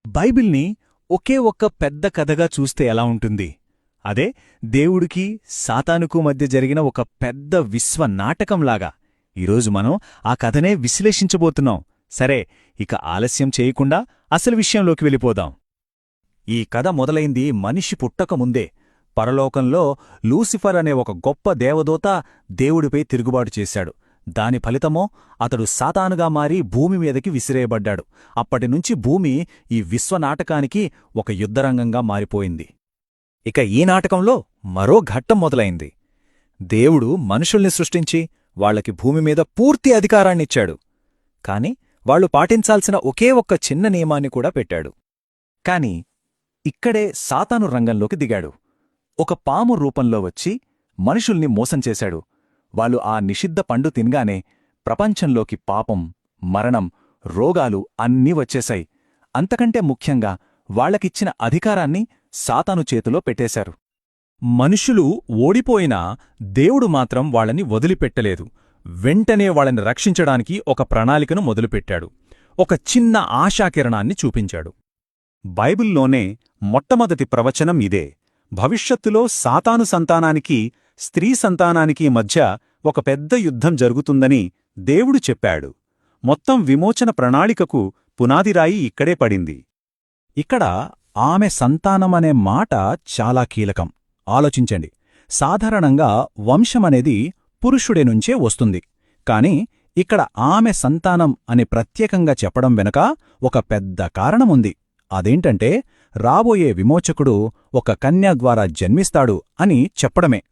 బైబిల్ని ఒకే ఒక్క పెద్ద కథగా చూస్తే ఎలా ఉంటుంది? అదే దేవుడికి సాతానుకు మధ్య జరిగిన ఒక పెద్ద విశ్వనాటకంలాగా. ఈరోజు మనం ఆ కథనే విశ్లేషించబోతున్నాం. సరే, ఇక ఆలస్యం చేయకుండా అసలు విషయంలోకి వెళ్ళిపోదాం. ఈ కథ మొదలైంది మనిషి పుట్టకముందే. పరలోకంలో లూసిఫర్ అనే ఒక గొప్ప దేవదూత దేవుడిపై తిరుగుబాటు చేశాడు. దాని ఫలితమో అతడు సాతానుగా మారి భూమి మీదకి విసిరేయబడ్డాడు. అప్పటినుంచి భూమి ఈ విశ్వనాటకానికి ఒక యుద్ధరంగంగా మారిపోయింది. ఇక ఈ నాటకంలో మరో ఘట్టం మొదలైంది. దేవుడు మనుషుల్ని సృష్టించి వాళ్లకి భూమి మీద పూర్తి అధికారాన్నిచ్చాడు. కాని వాళ్లు పాటించాల్సిన ఒకే ఒక్క చిన్న నియమాన్ని కూడా పెట్టాడు. కాని ఇక్కడే సాతాను రంగంలోకి దిగాడు. ఒక పాము రూపంలో వచ్చి మనుషుల్ని మోసం చేశాడు. వాళ్ళు ఆ నిషిద్ధ పండు తినగానే ప్రపంచంలోకి పాపం, మరణం, రోగాలు అన్నీ వచ్చేశాయి. అంతకంటే ముఖ్యంగా వాళ్లకిచ్చిన అధికారాన్ని సాతాను చేతిలో పెట్టేశారు. మనుషులు ఓడిపోయినా దేవుడు మాత్రం వాళ్ళని వదిలిపెట్టలేదు. వెంటనే వాళ్ళని రక్షించడానికి ఒక ప్రణాళికను మొదలుపెట్టాడు. ఒక చిన్న ఆశాకిరణాన్ని చూపించాడు. బైబిల్లోనే మొట్టమొదటి ప్రవచనం ఇదే. భవిష్యత్తులో సాతాను సంతానానికి, స్త్రీ సంతానానికి మధ్య ఒక పెద్ద యుద్ధం జరుగుతుందని దేవుడు చెప్పాడు. మొత్తం విమోచన ప్రణాళికకు పునాదిరాయి ఇక్కడే పడింది. ఇక్కడ ఆమె సంతానమనే మాట చాలా కీలకం. ఆలోచించండి. సాధారణంగా వంశమనేది పురుషుడి నుంచే వస్తుంది. కాని ఇక్కడ ఆమె సంతానం అని ప్రత్యేకంగా చెప్పడం వెనుక ఒక పెద్ద కారణముంది. అదేంటంటే రాబోయే విమోచకుడు ఒక కన్య ద్వారా జన్మిస్తాడు అని చెప్పడమే.